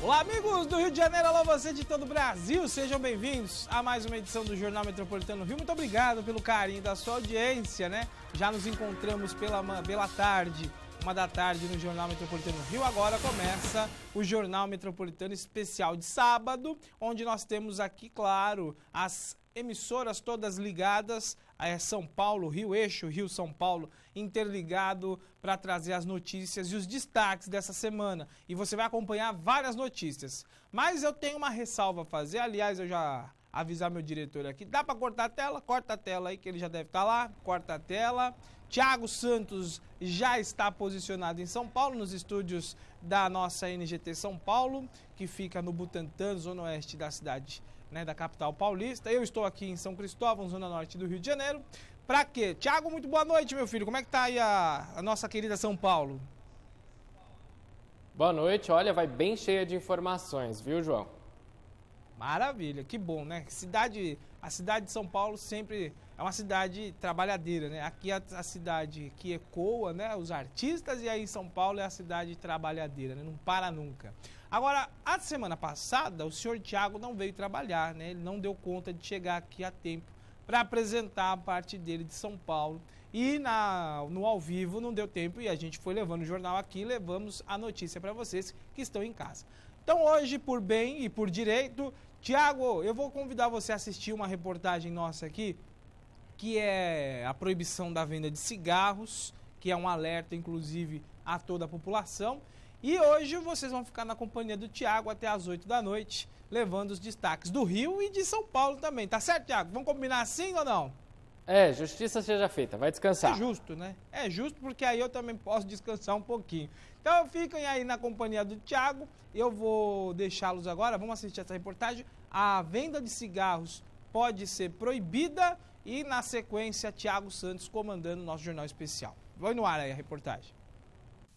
Olá, amigos do Rio de Janeiro, alô você de todo o Brasil, sejam bem-vindos a mais uma edição do Jornal Metropolitano Rio. Muito obrigado pelo carinho da sua audiência, né? Já nos encontramos pela tarde, 1h no Jornal Metropolitano Rio. Agora começa o Jornal Metropolitano Especial de sábado, onde nós temos aqui, claro, as emissoras todas ligadas a São Paulo, Rio Eixo, Rio São Paulo, interligado para trazer as notícias e os destaques dessa semana. E você vai acompanhar várias notícias. Mas eu tenho uma ressalva a fazer, aliás, eu já avisar meu diretor aqui. Dá para cortar a tela? Corta a tela aí que ele já deve estar lá. Corta a tela. Thiago Santos já está posicionado em São Paulo, nos estúdios da nossa NGT São Paulo, que fica no Butantã, zona oeste da cidade, né, da capital paulista. Eu estou aqui em São Cristóvão, zona norte do Rio de Janeiro. Pra quê? Thiago, muito boa noite, meu filho. Como é que tá aí a nossa querida São Paulo? Boa noite. Olha, vai bem cheia de informações, viu, João? Maravilha, que bom, né? A cidade de São Paulo sempre é uma cidade trabalhadeira, né? Aqui é a cidade que ecoa, né, os artistas, e aí em São Paulo é a cidade trabalhadeira, né? Não para nunca. Agora, a semana passada, o senhor Thiago não veio trabalhar, né? Ele não deu conta de chegar aqui a tempo para apresentar a parte dele de São Paulo. E no ao vivo não deu tempo e a gente foi levando o jornal aqui e levamos a notícia para vocês que estão em casa. Então hoje, por bem e por direito, Thiago, eu vou convidar você a assistir uma reportagem nossa aqui, que é a proibição da venda de cigarros, que é um alerta, inclusive, a toda a população. E hoje vocês vão ficar na companhia do Thiago até às 8 da noite, levando os destaques do Rio e de São Paulo também. Tá certo, Thiago? Vamos combinar assim ou não? Justiça seja feita, vai descansar. É justo, né? É justo porque aí eu também posso descansar um pouquinho. Então fiquem aí na companhia do Thiago, eu vou deixá-los agora, vamos assistir essa reportagem. A venda de cigarros pode ser proibida e na sequência Thiago Santos comandando o nosso jornal especial. Vai no ar aí a reportagem.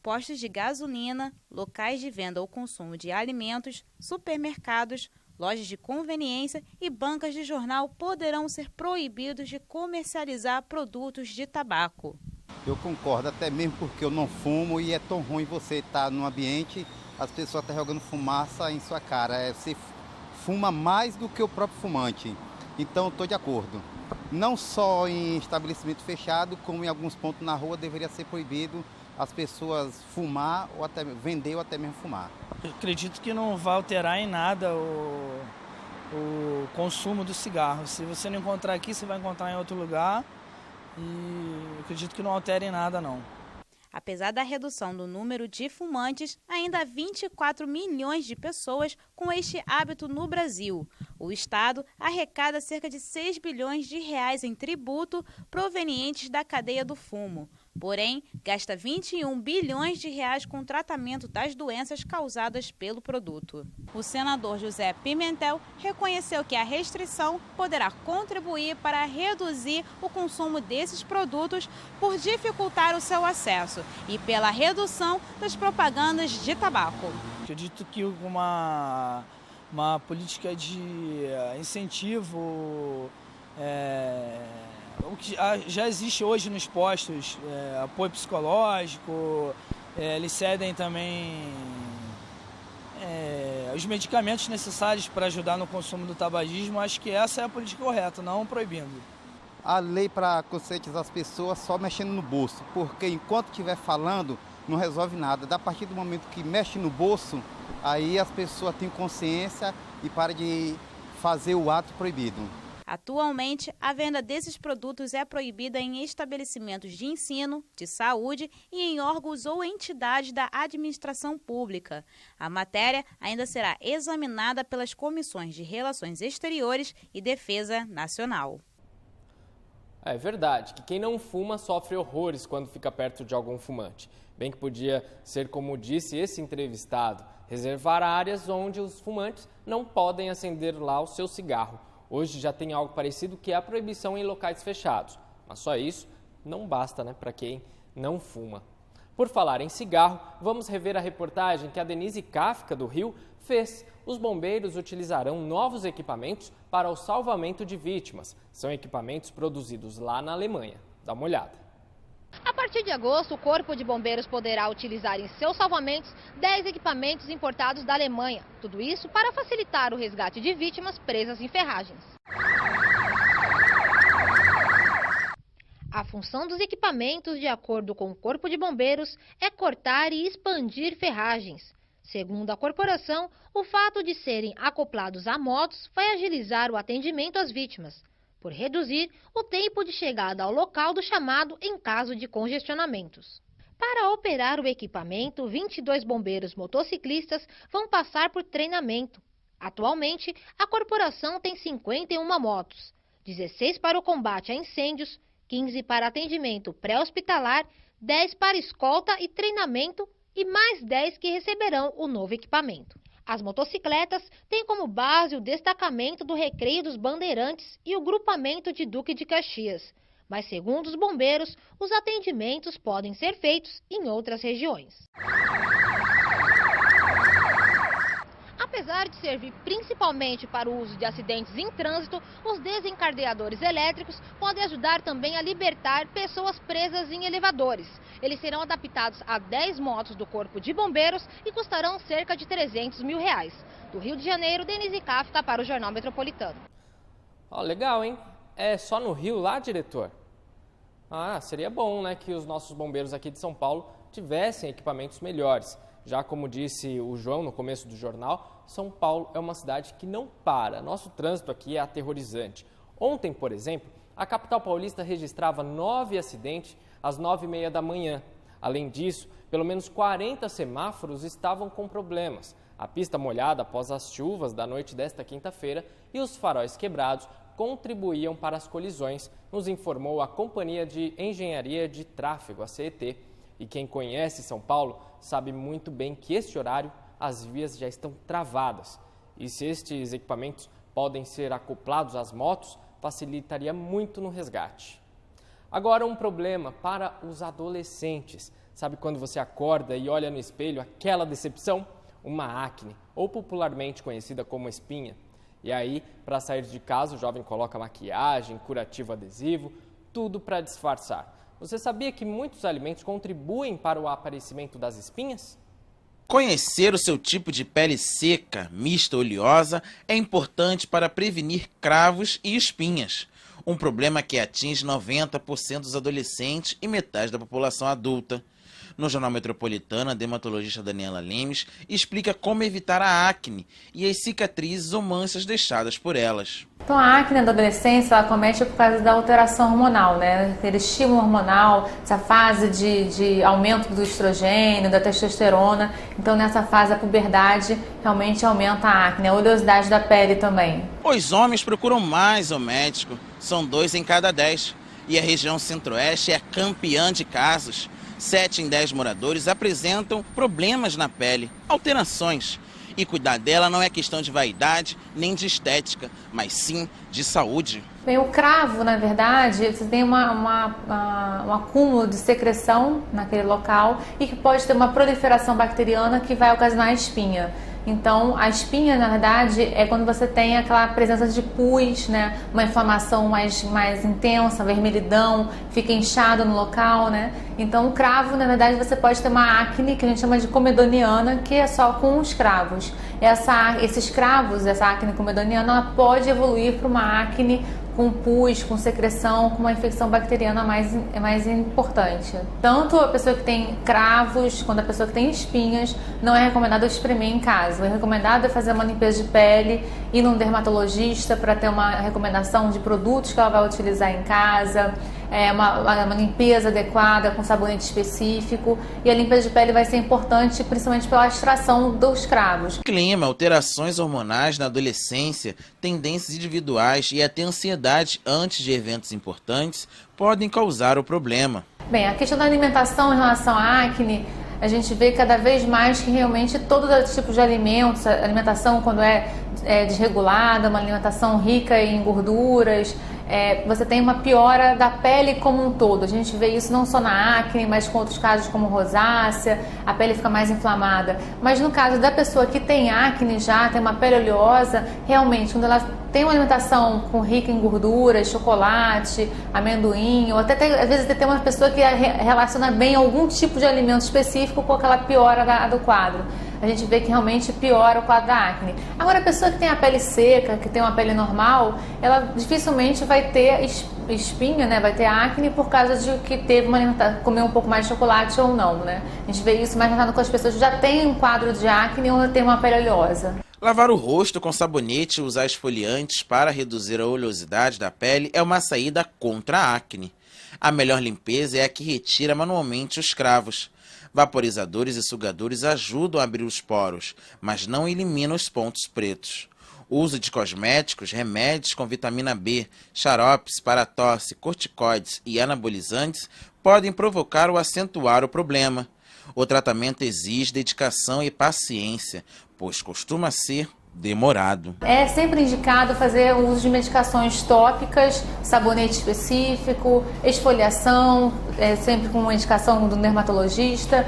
Postos de gasolina, locais de venda ou consumo de alimentos, supermercados, lojas de conveniência e bancas de jornal poderão ser proibidos de comercializar produtos de tabaco. Eu concordo, até mesmo porque eu não fumo e é tão ruim você estar num ambiente, as pessoas estão jogando fumaça em sua cara. Você fuma mais do que o próprio fumante. Então eu estou de acordo. Não só em estabelecimento fechado, como em alguns pontos na rua deveria ser proibido as pessoas fumar ou até vender ou até mesmo fumar. Eu acredito que não vai alterar em nada o consumo do cigarro. Se você não encontrar aqui, você vai encontrar em outro lugar e eu acredito que não altera em nada, não. Apesar da redução do número de fumantes, ainda há 24 milhões de pessoas com este hábito no Brasil. O Estado arrecada cerca de 6 bilhões de reais em tributo provenientes da cadeia do fumo. Porém, gasta 21 bilhões de reais com o tratamento das doenças causadas pelo produto. O senador José Pimentel reconheceu que a restrição poderá contribuir para reduzir o consumo desses produtos por dificultar o seu acesso e pela redução das propagandas de tabaco. Acredito que uma política de incentivo o que já existe hoje nos postos, apoio psicológico, eles cedem também os medicamentos necessários para ajudar no consumo do tabagismo. Acho que essa é a política correta, não proibindo. A lei para conscientizar as pessoas só mexendo no bolso, porque enquanto estiver falando não resolve nada. A partir do momento que mexe no bolso, aí as pessoas têm consciência e param de fazer o ato proibido. Atualmente, a venda desses produtos é proibida em estabelecimentos de ensino, de saúde e em órgãos ou entidades da administração pública. A matéria ainda será examinada pelas comissões de Relações Exteriores e Defesa Nacional. É verdade que quem não fuma sofre horrores quando fica perto de algum fumante. Bem que podia ser, como disse esse entrevistado, reservar áreas onde os fumantes não podem acender lá o seu cigarro. Hoje já tem algo parecido, que é a proibição em locais fechados. Mas só isso não basta, né, para quem não fuma. Por falar em cigarro, vamos rever a reportagem que a Denise Kafka, do Rio, fez. Os bombeiros utilizarão novos equipamentos para o salvamento de vítimas. São equipamentos produzidos lá na Alemanha. Dá uma olhada. A partir de agosto, o Corpo de Bombeiros poderá utilizar em seus salvamentos 10 equipamentos importados da Alemanha. Tudo isso para facilitar o resgate de vítimas presas em ferragens. A função dos equipamentos, de acordo com o Corpo de Bombeiros, é cortar e expandir ferragens. Segundo a corporação, o fato de serem acoplados a motos vai agilizar o atendimento às vítimas, por reduzir o tempo de chegada ao local do chamado em caso de congestionamentos. Para operar o equipamento, 22 bombeiros motociclistas vão passar por treinamento. Atualmente, a corporação tem 51 motos, 16 para o combate a incêndios, 15 para atendimento pré-hospitalar, 10 para escolta e treinamento e mais 10 que receberão o novo equipamento. As motocicletas têm como base o destacamento do Recreio dos Bandeirantes e o grupamento de Duque de Caxias. Mas, segundo os bombeiros, os atendimentos podem ser feitos em outras regiões. Apesar de servir principalmente para o uso de acidentes em trânsito, os desencadeadores elétricos podem ajudar também a libertar pessoas presas em elevadores. Eles serão adaptados a 10 motos do Corpo de Bombeiros e custarão cerca de R$300 mil. Do Rio de Janeiro, Denise Kafka para o Jornal Metropolitano. Legal, hein? É só no Rio lá, diretor? Seria bom, né, que os nossos bombeiros aqui de São Paulo tivessem equipamentos melhores. Já como disse o João no começo do jornal, São Paulo é uma cidade que não para. Nosso trânsito aqui é aterrorizante. Ontem, por exemplo, a capital paulista registrava 9 acidentes às 9h30 da manhã. Além disso, pelo menos 40 semáforos estavam com problemas. A pista molhada após as chuvas da noite desta quinta-feira e os faróis quebrados contribuíam para as colisões, nos informou a Companhia de Engenharia de Tráfego, a CET. E quem conhece São Paulo sabe muito bem que este horário as vias já estão travadas. E se estes equipamentos podem ser acoplados às motos, facilitaria muito no resgate. Agora, um problema para os adolescentes. Sabe quando você acorda e olha no espelho aquela decepção? Uma acne, ou popularmente conhecida como espinha. E aí, para sair de casa, o jovem coloca maquiagem, curativo adesivo, tudo para disfarçar. Você sabia que muitos alimentos contribuem para o aparecimento das espinhas? Conhecer o seu tipo de pele seca, mista ou oleosa é importante para prevenir cravos e espinhas. Um problema que atinge 90% dos adolescentes e metade da população adulta. No Jornal Metropolitano, a dermatologista Daniela Lemes explica como evitar a acne e as cicatrizes ou manchas deixadas por elas. Então, a acne na adolescência, ela comete por causa da alteração hormonal, né? Aquele estímulo hormonal, essa fase de aumento do estrogênio, da testosterona. Então, nessa fase da puberdade, realmente aumenta a acne, a oleosidade da pele também. Os homens procuram mais o médico, são 2 em cada 10. E a região centro-oeste é campeã de casos. 7 em 10 moradores apresentam problemas na pele, alterações. E cuidar dela não é questão de vaidade nem de estética, mas sim de saúde. Bem, o cravo, na verdade, você tem um acúmulo de secreção naquele local e que pode ter uma proliferação bacteriana que vai ocasionar a espinha. Então, a espinha, na verdade, é quando você tem aquela presença de pus, né? Uma inflamação mais intensa, vermelhidão, fica inchado no local, né? Então, o cravo, na verdade, você pode ter uma acne que a gente chama de comedoniana, que é só com os cravos. Esses cravos, essa acne comedoniana, ela pode evoluir para uma acne com pus, com secreção, com uma infecção bacteriana mais importante. Tanto a pessoa que tem cravos, quanto a pessoa que tem espinhas, não é recomendado espremer em casa. É recomendado fazer uma limpeza de pele, ir num dermatologista para ter uma recomendação de produtos que ela vai utilizar em casa, uma limpeza adequada com sabonete específico. E a limpeza de pele vai ser importante, principalmente pela extração dos cravos. Clima, alterações hormonais na adolescência, tendências individuais e até ansiedade antes de eventos importantes podem causar o problema. Bem, a questão da alimentação em relação à acne, a gente vê cada vez mais que realmente todos os tipos de alimentos, a alimentação quando é desregulada, uma alimentação rica em gorduras, você tem uma piora da pele como um todo. A gente vê isso não só na acne, mas com outros casos como rosácea, a pele fica mais inflamada. Mas no caso da pessoa que tem acne já, tem uma pele oleosa, realmente quando ela tem uma alimentação rica em gorduras, chocolate, amendoim, ou até às vezes tem uma pessoa que relaciona bem algum tipo de alimento específico com aquela piora do quadro. A gente vê que realmente piora o quadro da acne. Agora, a pessoa que tem a pele seca, que tem uma pele normal, ela dificilmente vai ter espinha, né? Vai ter acne por causa de que teve comer um pouco mais de chocolate ou não, né? A gente vê isso mais relacionado com as pessoas que já têm um quadro de acne ou têm uma pele oleosa. Lavar o rosto com sabonete e usar esfoliantes para reduzir a oleosidade da pele é uma saída contra a acne. A melhor limpeza é a que retira manualmente os cravos. Vaporizadores e sugadores ajudam a abrir os poros, mas não eliminam os pontos pretos. O uso de cosméticos, remédios com vitamina B, xaropes para tosse, corticoides e anabolizantes podem provocar ou acentuar o problema. O tratamento exige dedicação e paciência, pois costuma ser demorado. É sempre indicado fazer o uso de medicações tópicas, sabonete específico, esfoliação, sempre com uma indicação do dermatologista.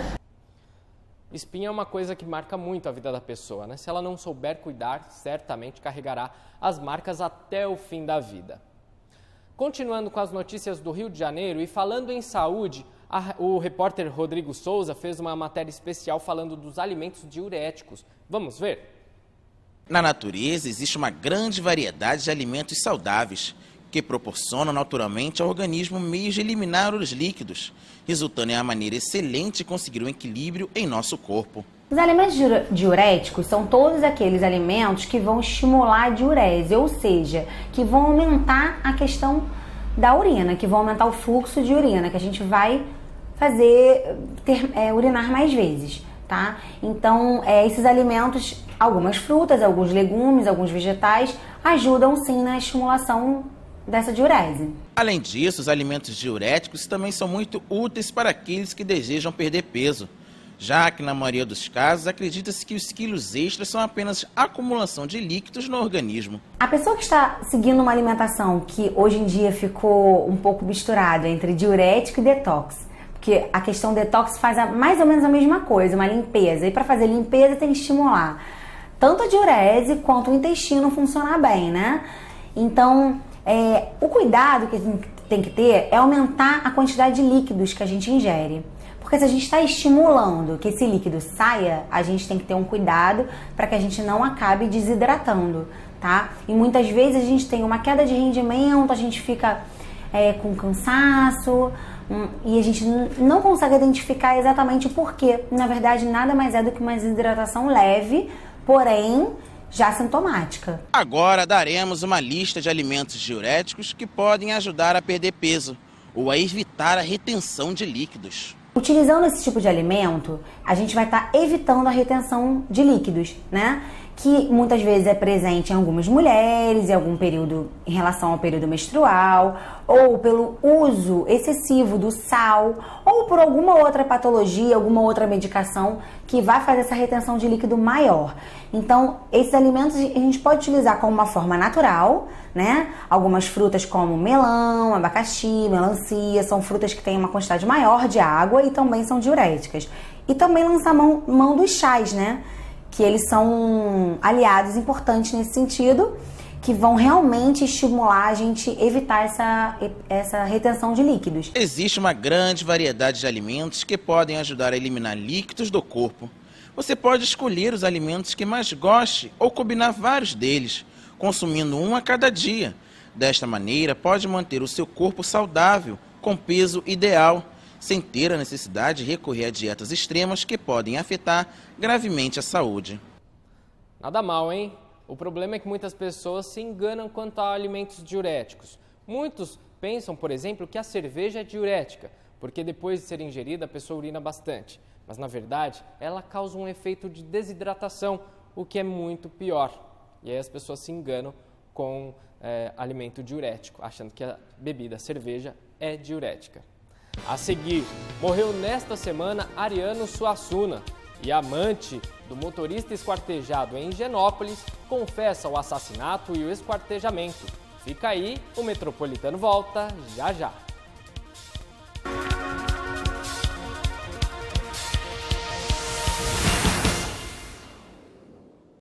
Espinha é uma coisa que marca muito a vida da pessoa, né? Se ela não souber cuidar, certamente carregará as marcas até o fim da vida. Continuando com as notícias do Rio de Janeiro e falando em saúde, o repórter Rodrigo Souza fez uma matéria especial falando dos alimentos diuréticos. Vamos ver? Na natureza existe uma grande variedade de alimentos saudáveis que proporcionam naturalmente ao organismo meios de eliminar os líquidos, resultando em uma maneira excelente de conseguir um equilíbrio em nosso corpo. Os alimentos diuréticos são todos aqueles alimentos que vão estimular a diurese, ou seja, que vão aumentar a questão da urina, que vão aumentar o fluxo de urina, que a gente vai urinar mais vezes, tá? Então, esses alimentos, algumas frutas, alguns legumes, alguns vegetais, ajudam sim na estimulação dessa diurese. Além disso, os alimentos diuréticos também são muito úteis para aqueles que desejam perder peso, já que na maioria dos casos acredita-se que os quilos extras são apenas acumulação de líquidos no organismo. A pessoa que está seguindo uma alimentação que hoje em dia ficou um pouco misturada entre diurético e detox, porque a questão detox faz mais ou menos a mesma coisa, uma limpeza, e para fazer limpeza tem que estimular tanto a diurese quanto o intestino funcionar bem, né? Então, o cuidado que tem que ter é aumentar a quantidade de líquidos que a gente ingere. Porque se a gente está estimulando que esse líquido saia, a gente tem que ter um cuidado para que a gente não acabe desidratando, tá? E muitas vezes a gente tem uma queda de rendimento, a gente fica com cansaço e a gente não consegue identificar exatamente o porquê. Na verdade, nada mais é do que uma desidratação leve, porém já sintomática. Agora daremos uma lista de alimentos diuréticos que podem ajudar a perder peso ou a evitar a retenção de líquidos. Utilizando esse tipo de alimento, a gente vai estar evitando a retenção de líquidos, né? Que muitas vezes é presente em algumas mulheres, em algum período em relação ao período menstrual, ou pelo uso excessivo do sal, ou por alguma outra patologia, alguma outra medicação que vai fazer essa retenção de líquido maior. Então, esses alimentos a gente pode utilizar como uma forma natural, né? Algumas frutas como melão, abacaxi, melancia, são frutas que têm uma quantidade maior de água e também são diuréticas. E também lançar mão dos chás, né? Que eles são aliados importantes nesse sentido, que vão realmente estimular a gente evitar essa retenção de líquidos. Existe uma grande variedade de alimentos que podem ajudar a eliminar líquidos do corpo. Você pode escolher os alimentos que mais goste ou combinar vários deles, consumindo um a cada dia. Desta maneira, pode manter o seu corpo saudável, com peso ideal, sem ter a necessidade de recorrer a dietas extremas que podem afetar gravemente a saúde. Nada mal, hein? O problema é que muitas pessoas se enganam quanto a alimentos diuréticos. Muitos pensam, por exemplo, que a cerveja é diurética, porque depois de ser ingerida a pessoa urina bastante. Mas, na verdade, ela causa um efeito de desidratação, o que é muito pior. E aí as pessoas se enganam com alimento diurético, achando que a bebida, a cerveja, é diurética. A seguir, morreu nesta semana Ariano Suassuna e amante do motorista esquartejado em Higienópolis confessa o assassinato e o esquartejamento. Fica aí, o Metropolitano volta já já.